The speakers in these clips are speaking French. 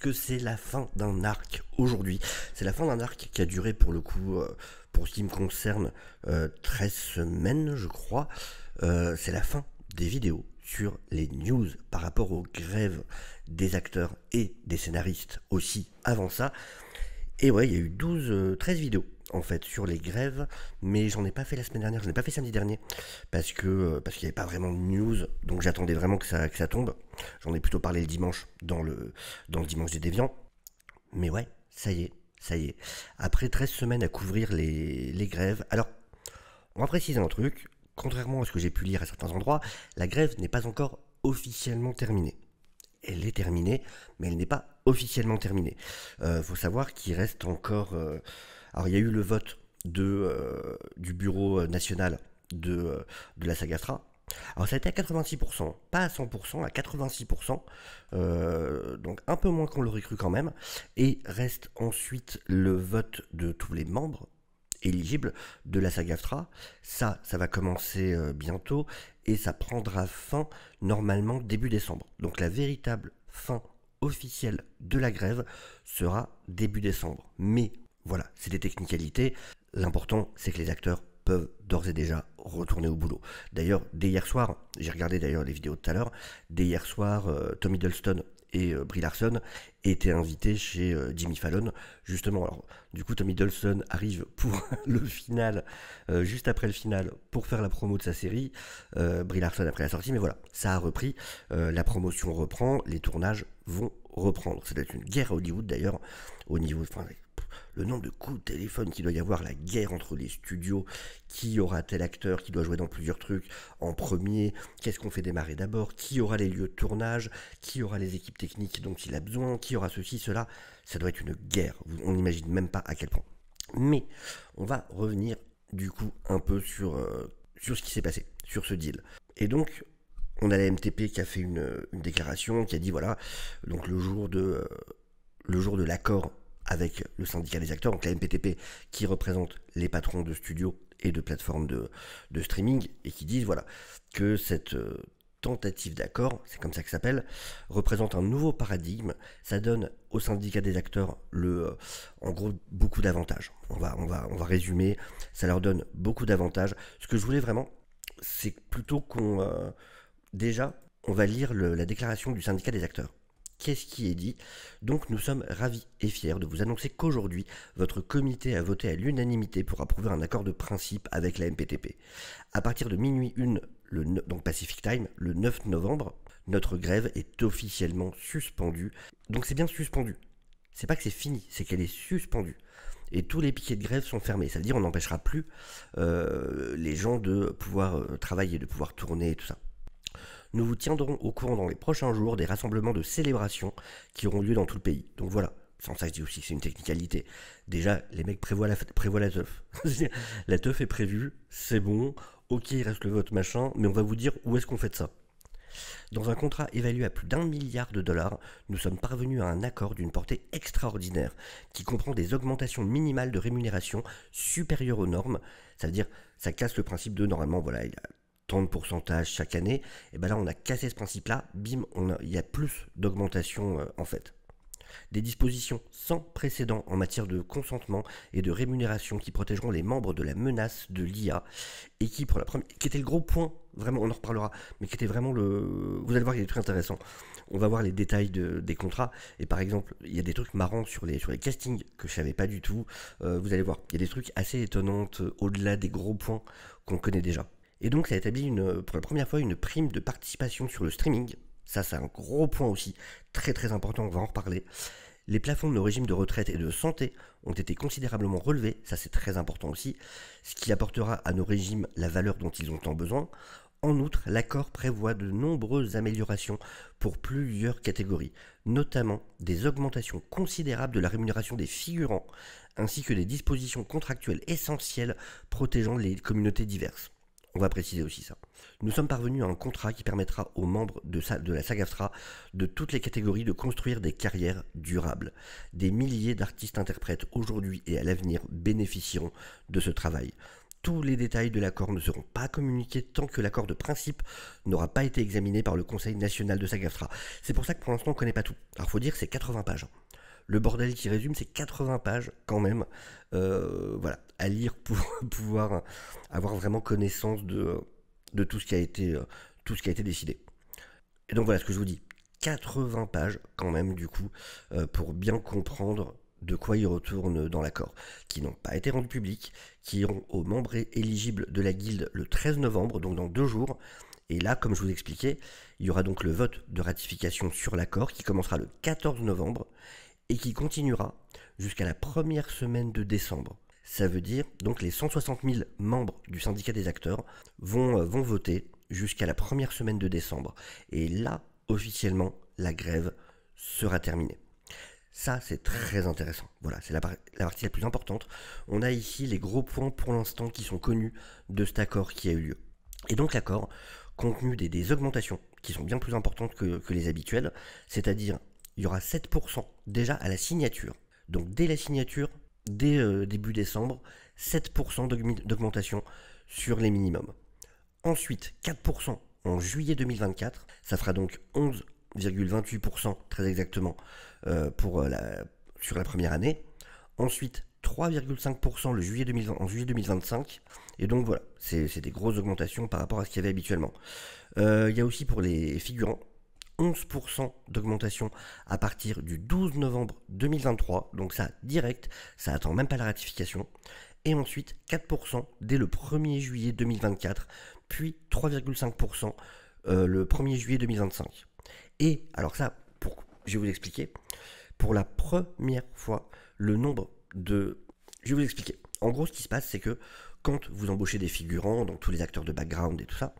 que c'est la fin d'un arc aujourd'hui. C'est la fin d'un arc qui a duré pour le coup, pour ce qui me concerne, 13 semaines je crois. C'est la fin des vidéos sur les news par rapport aux grèves des acteurs et des scénaristes aussi avant ça. Et ouais, il y a eu 13 vidéos en fait sur les grèves, mais j'en ai pas fait la semaine dernière, j'en ai pas fait samedi dernier, parce qu'il n'y avait pas vraiment de news, donc j'attendais vraiment que ça tombe. J'en ai plutôt parlé le dimanche dans le dimanche des déviants. Mais ouais, ça y est. Après 13 semaines à couvrir les grèves, alors on va préciser un truc, contrairement à ce que j'ai pu lire à certains endroits, la grève n'est pas encore officiellement terminée. Elle est terminée, mais elle n'est pas officiellement terminée. Faut savoir qu'il reste encore... alors il y a eu le vote du bureau national de la SAG-AFTRA. Alors ça a été à 86%, pas à 100%, à 86%, donc un peu moins qu'on l'aurait cru quand même. Et reste ensuite le vote de tous les membres éligibles de la SAG-AFTRA. Ça va commencer bientôt et ça prendra fin normalement début décembre. Donc la véritable fin officielle de la grève sera début décembre. Mais voilà, c'est des technicalités. L'important, c'est que les acteurs peuvent d'ores et déjà retourner au boulot. D'ailleurs, dès hier soir, j'ai regardé d'ailleurs les vidéos de tout à l'heure, dès hier soir, Tom Hiddleston et Brie Larson étaient invités chez Jimmy Fallon, justement. Alors, du coup, Tom Hiddleston arrive pour le final, juste après le final, pour faire la promo de sa série, Brie Larson après la sortie, mais voilà, ça a repris, la promotion reprend, les tournages vont reprendre. C'est peut-être une guerre à Hollywood d'ailleurs, au niveau... Enfin, le nombre de coups de téléphone qu'il doit y avoir, la guerre entre les studios, qui aura tel acteur qui doit jouer dans plusieurs trucs en premier, qu'est-ce qu'on fait démarrer d'abord, qui aura les lieux de tournage, qui aura les équipes techniques dont il a besoin, qui aura ceci, cela, ça doit être une guerre, on n'imagine même pas à quel point. Mais on va revenir du coup un peu sur ce qui s'est passé, sur ce deal. Et donc, on a la MTP qui a fait une déclaration, qui a dit voilà, donc le jour de l'accord avec le syndicat des acteurs, donc la MPTP qui représente les patrons de studios et de plateformes de streaming, et qui disent voilà, que cette tentative d'accord, c'est comme ça que ça s'appelle, représente un nouveau paradigme. Ça donne au syndicat des acteurs en gros beaucoup d'avantages. On va résumer, ça leur donne beaucoup d'avantages. Ce que je voulais vraiment, c'est plutôt qu'on... déjà, on va lire la déclaration du syndicat des acteurs. Qu'est-ce qui est dit? Donc nous sommes ravis et fiers de vous annoncer qu'aujourd'hui, votre comité a voté à l'unanimité pour approuver un accord de principe avec la MPTP. À partir de minuit 1, donc Pacific Time, le 9 novembre, notre grève est officiellement suspendue. Donc c'est bien suspendu. C'est pas que c'est fini, c'est qu'elle est suspendue. Et tous les piquets de grève sont fermés. Ça veut dire qu'on n'empêchera plus les gens de pouvoir travailler, de pouvoir tourner et tout ça. Nous vous tiendrons au courant dans les prochains jours des rassemblements de célébration qui auront lieu dans tout le pays. Donc voilà, sans ça je dis aussi que c'est une technicalité. Déjà, les mecs prévoient la teuf. La teuf est prévue, c'est bon, ok il reste le vote machin, mais on va vous dire où est-ce qu'on fait de ça. Dans un contrat évalué à plus d'1 milliard de dollars, nous sommes parvenus à un accord d'une portée extraordinaire qui comprend des augmentations minimales de rémunération supérieures aux normes. Ça veut dire, ça casse le principe de normalement, voilà, il y a tant de pourcentage chaque année, et ben là on a cassé ce principe-là, bim, il y a plus d'augmentation en fait. Des dispositions sans précédent en matière de consentement et de rémunération qui protégeront les membres de la menace de l'IA et qui, pour la première, qui était le gros point, vraiment on en reparlera, mais qui était vraiment vous allez voir qu'il y a des trucs intéressants. On va voir les détails des contrats, et par exemple, il y a des trucs marrants sur les castings que je savais pas du tout, vous allez voir, il y a des trucs assez étonnants au-delà des gros points qu'on connaît déjà. Et donc ça a établi pour la première fois une prime de participation sur le streaming. Ça c'est un gros point aussi, très très important, on va en reparler. Les plafonds de nos régimes de retraite et de santé ont été considérablement relevés, ça c'est très important aussi, ce qui apportera à nos régimes la valeur dont ils ont tant besoin. En outre, l'accord prévoit de nombreuses améliorations pour plusieurs catégories, notamment des augmentations considérables de la rémunération des figurants, ainsi que des dispositions contractuelles essentielles protégeant les communautés diverses. On va préciser aussi ça. Nous sommes parvenus à un contrat qui permettra aux membres de la SAG-AFTRA de toutes les catégories de construire des carrières durables. Des milliers d'artistes-interprètes aujourd'hui et à l'avenir bénéficieront de ce travail. Tous les détails de l'accord ne seront pas communiqués tant que l'accord de principe n'aura pas été examiné par le Conseil national de SAG-AFTRA. C'est pour ça que pour l'instant on ne connaît pas tout. Alors faut dire que c'est 80 pages. Le bordel qui résume, c'est 80 pages quand même, voilà, à lire pour pouvoir avoir vraiment connaissance de tout ce qui a été décidé. Et donc voilà ce que je vous dis, 80 pages quand même du coup, pour bien comprendre de quoi il retourne dans l'accord, qui n'ont pas été rendus publics, qui iront aux membres éligibles de la guilde le 13 novembre, donc dans 2 jours. Et là, comme je vous expliquais, il y aura donc le vote de ratification sur l'accord qui commencera le 14 novembre et qui continuera jusqu'à la première semaine de décembre. Ça veut dire donc les 160 000 membres du syndicat des acteurs vont voter jusqu'à la première semaine de décembre. Et là, officiellement, la grève sera terminée. Ça, c'est très intéressant. Voilà, c'est la partie la plus importante. On a ici les gros points pour l'instant qui sont connus de cet accord qui a eu lieu. Et donc l'accord, contenu des augmentations qui sont bien plus importantes que les habituelles, c'est-à-dire il y aura 7% déjà à la signature. Donc dès la signature, dès début décembre, 7% d'augmentation sur les minimums. Ensuite, 4% en juillet 2024, ça fera donc 11,28% très exactement sur la première année. Ensuite, 3,5% en juillet 2025. Et donc voilà, c'est des grosses augmentations par rapport à ce qu'il y avait habituellement. Il y a aussi pour les figurants, 11% d'augmentation à partir du 12 novembre 2023. Donc ça, direct, ça attend même pas la ratification. Et ensuite, 4% dès le 1er juillet 2024, puis 3,5% le 1er juillet 2025. Et alors ça, je vais vous expliquer, pour la première fois, le nombre de... Je vais vous expliquer. En gros, ce qui se passe, c'est que quand vous embauchez des figurants, donc tous les acteurs de background et tout ça,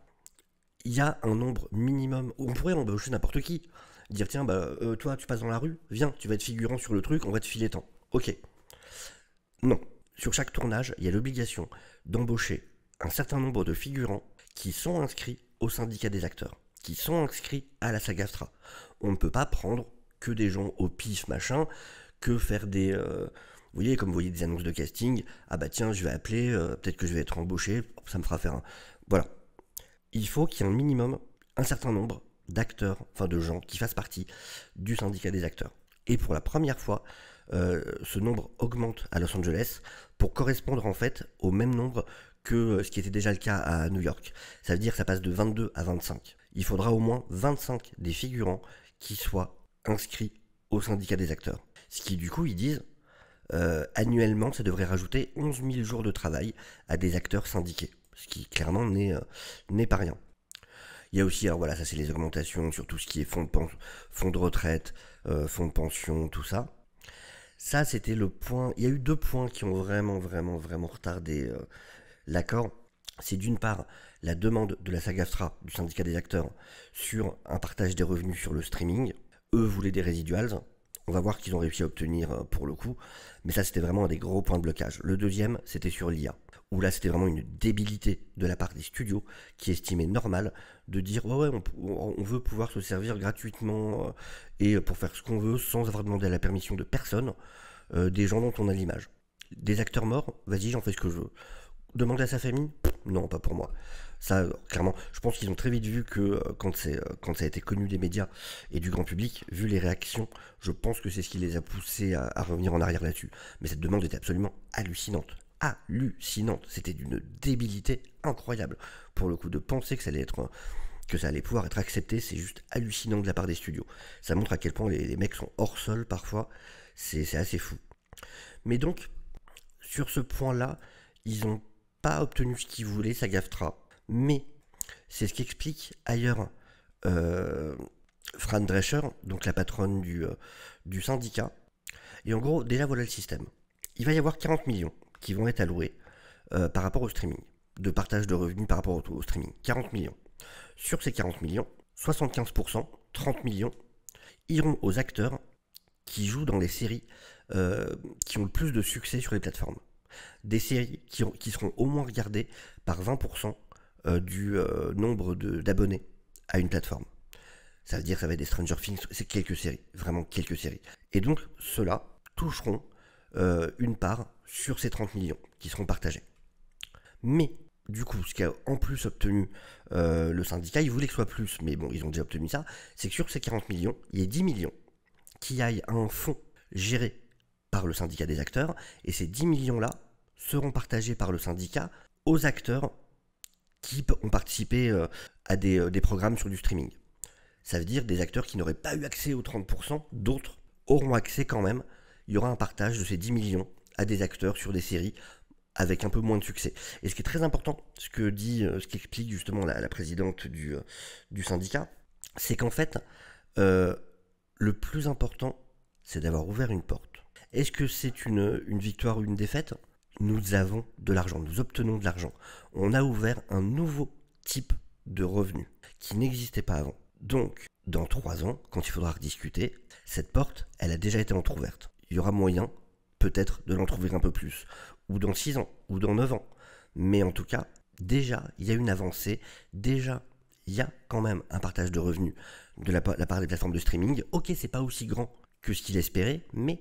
il y a un nombre minimum, on pourrait embaucher n'importe qui, dire tiens, toi tu passes dans la rue, viens, tu vas être figurant sur le truc, on va te filer tant. Ok. Non. Sur chaque tournage, il y a l'obligation d'embaucher un certain nombre de figurants qui sont inscrits au syndicat des acteurs, qui sont inscrits à la SAG-AFTRA. On ne peut pas prendre que des gens au pif machin, que faire des... vous voyez, comme vous voyez des annonces de casting, ah bah tiens, je vais appeler, peut-être que je vais être embauché, ça me fera faire un... Voilà. Il faut qu'il y ait un minimum, un certain nombre d'acteurs, enfin de gens qui fassent partie du syndicat des acteurs. Et pour la première fois, ce nombre augmente à Los Angeles pour correspondre en fait au même nombre que ce qui était déjà le cas à New York. Ça veut dire que ça passe de 22 à 25. Il faudra au moins 25 des figurants qui soient inscrits au syndicat des acteurs. Ce qui du coup, ils disent, annuellement, ça devrait rajouter 11 000 jours de travail à des acteurs syndiqués. Ce qui clairement n'est pas rien. Il y a aussi, alors voilà, ça c'est les augmentations sur tout ce qui est fonds de retraite, fonds de pension, tout ça. Ça c'était le point, il y a eu 2 points qui ont vraiment retardé l'accord. C'est d'une part la demande de la SAG-AFTRA, du syndicat des acteurs, sur un partage des revenus sur le streaming. Eux voulaient des residuals. On va voir qu'ils ont réussi à obtenir pour le coup. Mais ça c'était vraiment un des gros points de blocage. Le deuxième, c'était sur l'IA, où là c'était vraiment une débilité de la part des studios qui estimaient normal de dire ouais on veut pouvoir se servir gratuitement et pour faire ce qu'on veut sans avoir demandé la permission de personne des gens dont on a l'image. Des acteurs morts, vas-y j'en fais ce que je veux. Demander à sa famille, non pas pour moi. Ça clairement, je pense qu'ils ont très vite vu que quand ça a été connu des médias et du grand public, vu les réactions, je pense que c'est ce qui les a poussés à revenir en arrière là-dessus. Mais cette demande était absolument hallucinante. C'était d'une débilité incroyable. Pour le coup, de penser que ça allait pouvoir être accepté, c'est juste hallucinant de la part des studios. Ça montre à quel point les mecs sont hors sol parfois, c'est assez fou. Mais donc, sur ce point-là, ils n'ont pas obtenu ce qu'ils voulaient, SAG-AFTRA, mais c'est ce qu'explique ailleurs Fran Drescher, donc la patronne du syndicat. Et en gros, déjà voilà le système. Il va y avoir 40 millions qui vont être alloués par rapport au streaming, de partage de revenus par rapport au streaming. 40 millions. Sur ces 40 millions, 75%, 30 millions, iront aux acteurs qui jouent dans les séries qui ont le plus de succès sur les plateformes. Des séries qui seront au moins regardées par 20% du nombre d'abonnés à une plateforme. Ça veut dire que ça va être des Stranger Things, c'est quelques séries, vraiment quelques séries. Et donc, ceux-là toucheront une part sur ces 30 millions qui seront partagés. Mais du coup, ce qu'a en plus obtenu le syndicat, ils voulaient que ce soit plus, mais bon, ils ont déjà obtenu ça, c'est que sur ces 40 millions, il y ait 10 millions qui aillent à un fonds géré par le syndicat des acteurs, et ces 10 millions-là seront partagés par le syndicat aux acteurs qui ont participé à des programmes sur du streaming. Ça veut dire des acteurs qui n'auraient pas eu accès aux 30%, d'autres auront accès quand même. Il y aura un partage de ces 10 millions à des acteurs sur des séries avec un peu moins de succès. Et ce qui est très important, ce qu'explique justement la présidente du syndicat, c'est qu'en fait, le plus important, c'est d'avoir ouvert une porte. Est-ce que c'est une victoire ou une défaite? Nous avons de l'argent, nous obtenons de l'argent. On a ouvert un nouveau type de revenu qui n'existait pas avant. Donc, dans 3 ans, quand il faudra rediscuter, cette porte, elle a déjà été entrouverte. Il y aura moyen, peut-être, de l'entrouvrir un peu plus. Ou dans 6 ans, ou dans 9 ans. Mais en tout cas, déjà, il y a une avancée. Déjà, il y a quand même un partage de revenus de la part des plateformes de streaming. Ok, c'est pas aussi grand que ce qu'il espérait, mais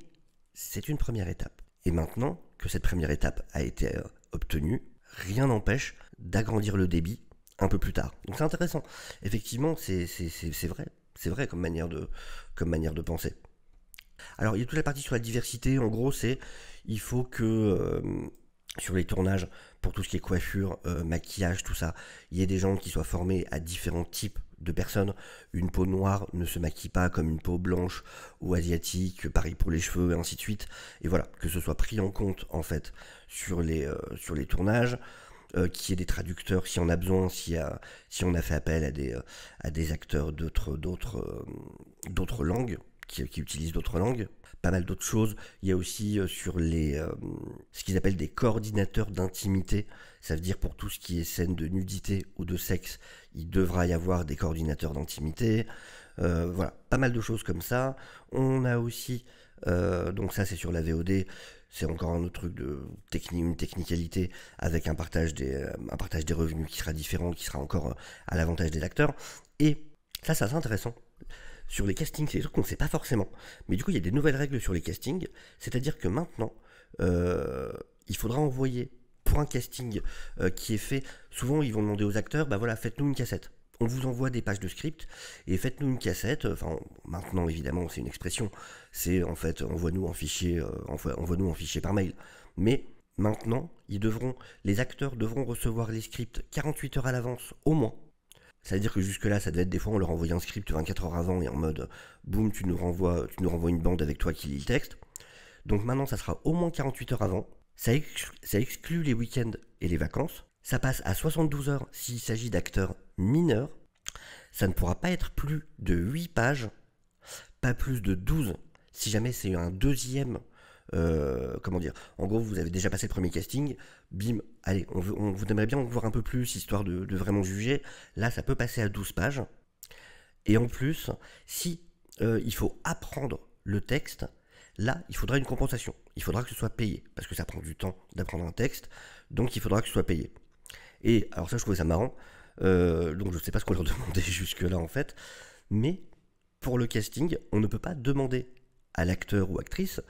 c'est une première étape. Et maintenant que cette première étape a été obtenue, rien n'empêche d'agrandir le débit un peu plus tard. Donc c'est intéressant. Effectivement, c'est vrai comme manière de penser. Alors il y a toute la partie sur la diversité. En gros, il faut que sur les tournages, pour tout ce qui est coiffure, maquillage, tout ça, il y ait des gens qui soient formés à différents types de personnes. Une peau noire ne se maquille pas comme une peau blanche ou asiatique, pareil pour les cheveux et ainsi de suite. Et voilà, que ce soit pris en compte en fait sur les tournages, qu'il y ait des traducteurs si on a besoin, si on a fait appel à des acteurs d'autres langues, qui utilisent d'autres langues. Pas mal d'autres choses. Il y a aussi sur ce qu'ils appellent des coordinateurs d'intimité. Ça veut dire pour tout ce qui est scène de nudité ou de sexe, il devra y avoir des coordinateurs d'intimité. Voilà, pas mal de choses comme ça. On a aussi, donc ça c'est sur la VOD, c'est encore un autre truc une technicalité avec un partage des revenus qui sera différent, qui sera encore à l'avantage des acteurs. Et ça c'est assez intéressant. Sur les castings, c'est des trucs qu'on ne sait pas forcément. Mais du coup, il y a des nouvelles règles sur les castings. C'est-à-dire que maintenant, il faudra envoyer pour un casting qui est fait. Souvent, ils vont demander aux acteurs, bah voilà, faites-nous une cassette. On vous envoie des pages de script et faites-nous une cassette. Enfin, maintenant, évidemment, c'est une expression. C'est en fait, envoie-nous en fichier par mail. Mais maintenant, les acteurs devront recevoir les scripts 48 heures à l'avance, au moins. C'est-à-dire que jusque-là, ça devait être des fois, on leur envoyait un script 24 heures avant et en mode, boum, tu nous renvoies une bande avec toi qui lit le texte. Donc maintenant, ça sera au moins 48 heures avant. Ça exclut les week-ends et les vacances. Ça passe à 72 heures s'il s'agit d'acteurs mineurs. Ça ne pourra pas être plus de 8 pages, pas plus de 12 si jamais c'est un deuxième... en gros, vous avez déjà passé le premier casting, bim, allez, on vous aimerait bien voir un peu plus, histoire de vraiment juger. Là, ça peut passer à 12 pages. Et en plus, si il faut apprendre le texte, là, il faudra une compensation. Il faudra que ce soit payé, parce que ça prend du temps d'apprendre un texte, donc il faudra que ce soit payé. Et alors ça, je trouvais ça marrant, donc je sais pas ce qu'on leur demandait jusque-là, en fait, mais pour le casting, on ne peut pas demander à l'acteur ou actrice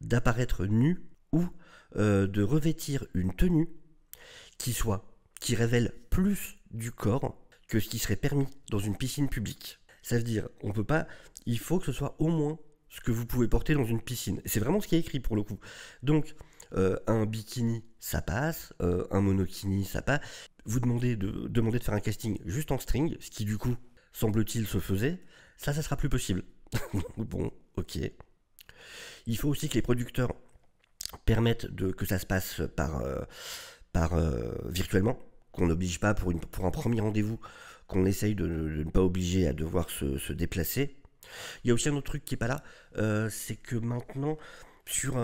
d'apparaître nu ou de revêtir une tenue qui révèle plus du corps que ce qui serait permis dans une piscine publique. Ça veut dire, on peut pas, il faut que ce soit au moins ce que vous pouvez porter dans une piscine. Et c'est vraiment ce qui est écrit pour le coup. Donc, un bikini, ça passe, un monokini, ça passe. Vous demandez de faire un casting juste en string, ce qui du coup, semble-t-il, se faisait, ça sera plus possible. Bon, ok. Il faut aussi que les producteurs permettent que ça se passe virtuellement, qu'on n'oblige pas pour un premier rendez-vous, qu'on essaye de ne pas obliger à devoir se déplacer. Il y a aussi un autre truc qui n'est pas là, c'est que maintenant, sur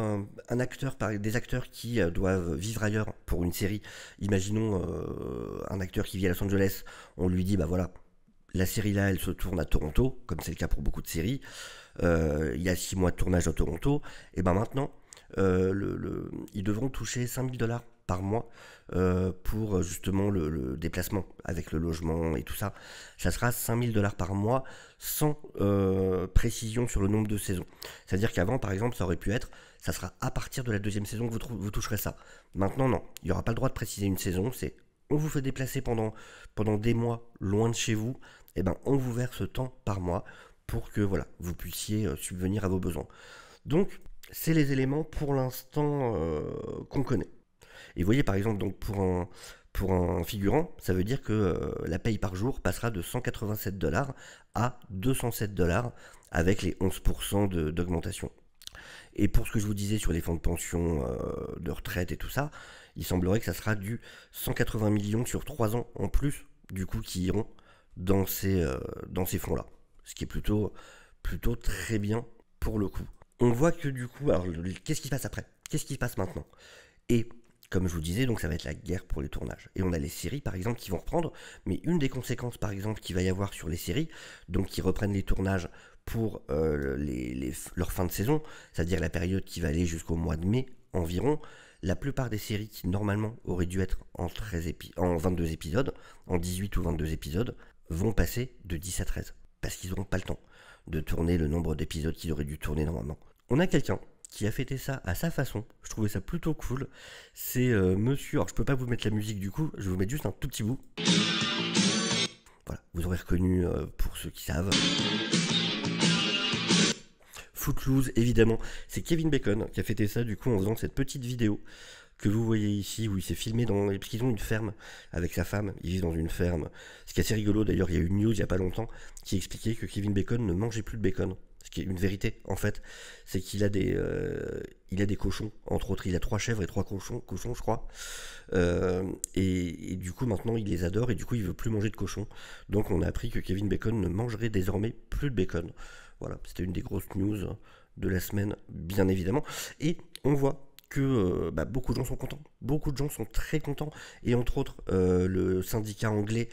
des acteurs qui doivent vivre ailleurs pour une série, imaginons un acteur qui vit à Los Angeles, on lui dit, bah voilà, la série là, elle se tourne à Toronto, comme c'est le cas pour beaucoup de séries, il y a 6 mois de tournage à Toronto, et ben maintenant, ils devront toucher 5 000 $ par mois pour justement le déplacement avec le logement et tout ça. Ça sera 5 000 $ par mois sans précision sur le nombre de saisons. C'est-à-dire qu'avant, par exemple, ça aurait pu être ça sera à partir de la deuxième saison que vous toucherez ça. Maintenant, non, il n'y aura pas le droit de préciser une saison, c'est on vous fait déplacer pendant des mois loin de chez vous, et ben on vous verse tant par mois pour que voilà, vous puissiez subvenir à vos besoins. Donc, c'est les éléments pour l'instant qu'on connaît. Et vous voyez par exemple, donc pour un figurant, ça veut dire que la paye par jour passera de 187 dollars à 207 dollars avec les 11% d'augmentation. Et pour ce que je vous disais sur les fonds de pension, de retraite et tout ça, il semblerait que ça sera du 180 millions sur 3 ans en plus, du coup, qui iront dans ces fonds-là. Ce qui est plutôt très bien pour le coup. On voit que du coup, alors qu'est-ce qui se passe après? Qu'est-ce qui se passe maintenant? Et comme je vous disais, donc ça va être la guerre pour les tournages. Et on a les séries par exemple qui vont reprendre, mais une des conséquences par exemple qu'il va y avoir sur les séries, donc qui reprennent les tournages pour leur fin de saison, c'est-à-dire la période qui va aller jusqu'au mois de mai environ, la plupart des séries qui normalement auraient dû être en 22 épisodes, en 18 ou 22 épisodes, vont passer de 10 à 13, parce qu'ils n'auront pas le temps de tourner le nombre d'épisodes qu'ils auraient dû tourner normalement. On a quelqu'un qui a fêté ça à sa façon, je trouvais ça plutôt cool, c'est monsieur, alors je peux pas vous mettre la musique du coup, je vais vous mettre juste un tout petit bout. Voilà, vous aurez reconnu pour ceux qui savent. Footloose, évidemment, c'est Kevin Bacon qui a fêté ça du coup en faisant cette petite vidéo que vous voyez ici, où il s'est filmé parce qu'ils ont une ferme avec sa femme, ils vivent dans une ferme. Ce qui est assez rigolo d'ailleurs, il y a eu une news il n'y a pas longtemps qui expliquait que Kevin Bacon ne mangeait plus de bacon. Ce qui est une vérité en fait, c'est qu'il a des cochons, entre autres, il a 3 chèvres et 3 cochons je crois. Et du coup maintenant il les adore et du coup il veut plus manger de cochons. Donc on a appris que Kevin Bacon ne mangerait désormais plus de bacon. Voilà, c'était une des grosses news de la semaine, bien évidemment. Et on voit que beaucoup de gens sont contents. Beaucoup de gens sont très contents. Et entre autres, le syndicat anglais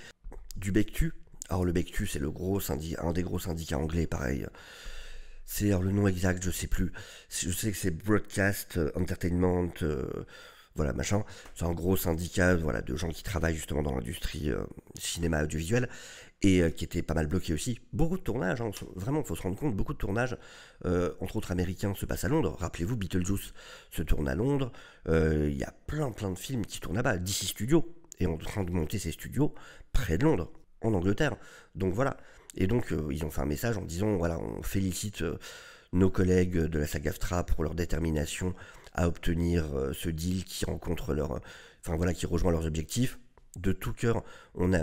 du BECTU. Alors le BECTU, c'est un des gros syndicats anglais, pareil. C'est alors, le nom exact, je sais plus. Je sais que c'est Broadcast Entertainment, voilà, machin. C'est un gros syndicat, voilà, de gens qui travaillent justement dans l'industrie cinéma audiovisuel et qui était pas mal bloqué aussi. Beaucoup de tournages, hein, vraiment, il faut se rendre compte, beaucoup de tournages, entre autres américains, se passent à Londres. Rappelez-vous, Beetlejuice se tourne à Londres. Il y a plein de films qui tournent là-bas. DC Studios est en train de monter ses studios près de Londres, en Angleterre. Donc voilà. Et donc, ils ont fait un message en disant, voilà, on félicite nos collègues de la SAG-AFTRA pour leur détermination à obtenir ce deal qui qui rejoint leurs objectifs. De tout cœur, on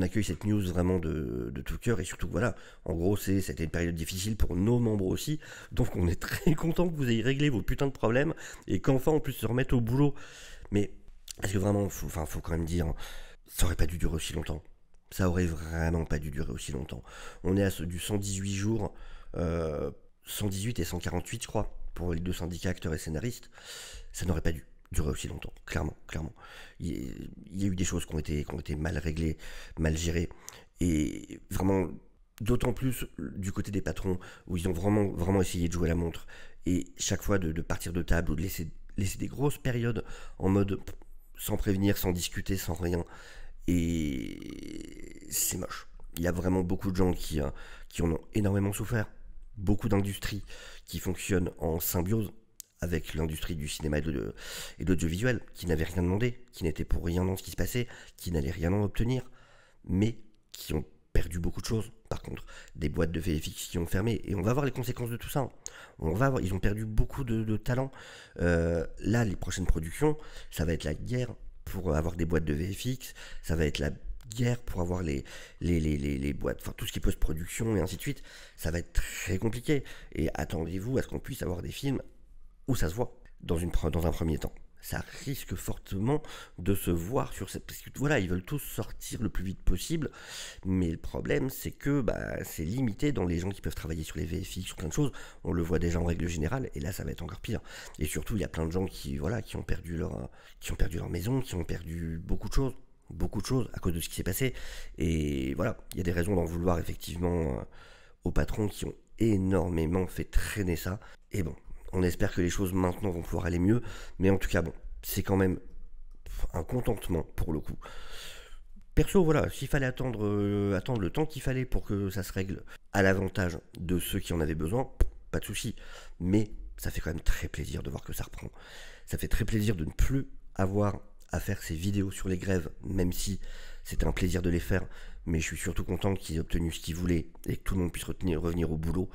accueille cette news vraiment de tout cœur et surtout, voilà, en gros, c'était une période difficile pour nos membres aussi. Donc, on est très content que vous ayez réglé vos putains de problèmes et qu'enfin on puisse se remettre au boulot. Mais, parce que vraiment, faut quand même dire, ça aurait pas dû durer aussi longtemps. Ça aurait vraiment pas dû durer aussi longtemps. On est à du 118 jours, 118 et 148 je crois, pour les deux syndicats acteurs et scénaristes. Ça n'aurait pas dû durer aussi longtemps, clairement. Il y a eu des choses qui ont été mal réglées, mal gérées, et vraiment, d'autant plus du côté des patrons, où ils ont vraiment essayé de jouer à la montre, et chaque fois de partir de table, ou de laisser des grosses périodes en mode sans prévenir, sans discuter, sans rien. Et c'est moche. Il y a vraiment beaucoup de gens qui en ont énormément souffert. Beaucoup d'industries qui fonctionnent en symbiose avec l'industrie du cinéma et de l'audiovisuel, qui n'avaient rien demandé, qui n'étaient pour rien dans ce qui se passait, qui n'allaient rien en obtenir, mais qui ont perdu beaucoup de choses. Par contre, des boîtes de VFX qui ont fermé, et on va voir les conséquences de tout ça. Ils ont perdu beaucoup de talent. Là, les prochaines productions, ça va être la guerre pour avoir des boîtes de VFX, ça va être la guerre pour avoir les boîtes, enfin tout ce qui est post-production et ainsi de suite. Ça va être très compliqué. Et attendez-vous à ce qu'on puisse avoir des films où ça se voit dans un premier temps. Ça risque fortement de se voir sur cette... Parce que voilà, ils veulent tous sortir le plus vite possible, mais le problème c'est que c'est limité dans les gens qui peuvent travailler sur les VFX, sur plein de choses. On le voit déjà en règle générale, et là ça va être encore pire. Et surtout, il y a plein de gens qui ont perdu leur maison, qui ont perdu beaucoup de choses à cause de ce qui s'est passé. Et voilà, il y a des raisons d'en vouloir effectivement aux patrons qui ont énormément fait traîner ça. Et bon, on espère que les choses maintenant vont pouvoir aller mieux, mais en tout cas, bon, c'est quand même un contentement pour le coup. Perso, voilà, s'il fallait attendre le temps qu'il fallait pour que ça se règle à l'avantage de ceux qui en avaient besoin, pas de souci. Mais ça fait quand même très plaisir de voir que ça reprend. Ça fait très plaisir de ne plus avoir à faire ces vidéos sur les grèves, même si c'était un plaisir de les faire, mais je suis surtout content qu'ils aient obtenu ce qu'ils voulaient et que tout le monde puisse revenir au boulot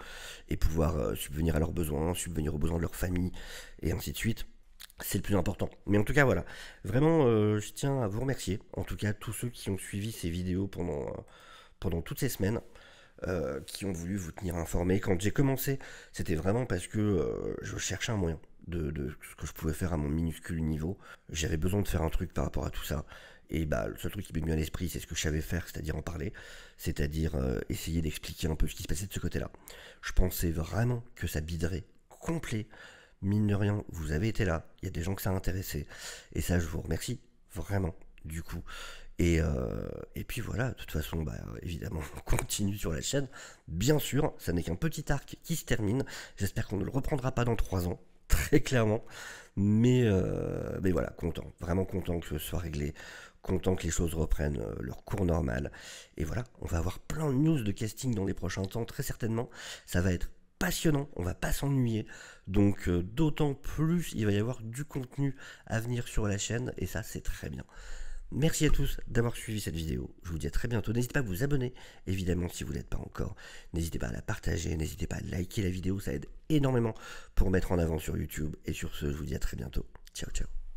et pouvoir subvenir à leurs besoins, subvenir aux besoins de leur famille et ainsi de suite. C'est le plus important. Mais en tout cas, voilà. Vraiment, je tiens à vous remercier. En tout cas, tous ceux qui ont suivi ces vidéos pendant toutes ces semaines, qui ont voulu vous tenir informés. Quand j'ai commencé, c'était vraiment parce que je cherchais un moyen de ce que je pouvais faire à mon minuscule niveau. J'avais besoin de faire un truc par rapport à tout ça. Et bah, le seul truc qui m'est venu à l'esprit, c'est ce que je savais faire, c'est-à-dire en parler, c'est-à-dire essayer d'expliquer un peu ce qui se passait de ce côté-là. Je pensais vraiment que ça biderait complet. Mine de rien, vous avez été là, il y a des gens que ça a intéressé, et ça, je vous remercie vraiment, du coup. Et puis voilà, de toute façon, bah, évidemment, on continue sur la chaîne. Bien sûr, ça n'est qu'un petit arc qui se termine. J'espère qu'on ne le reprendra pas dans 3 ans, très clairement. Mais voilà, content, vraiment content que ce soit réglé, content que les choses reprennent leur cours normal. Et voilà, on va avoir plein de news de casting dans les prochains temps, très certainement. Ça va être passionnant, on va pas s'ennuyer. Donc d'autant plus, il va y avoir du contenu à venir sur la chaîne, et ça, c'est très bien. Merci à tous d'avoir suivi cette vidéo. Je vous dis à très bientôt. N'hésitez pas à vous abonner, évidemment, si vous ne l'êtes pas encore. N'hésitez pas à la partager, n'hésitez pas à liker la vidéo, ça aide énormément pour mettre en avant sur YouTube. Et sur ce, je vous dis à très bientôt. Ciao, ciao.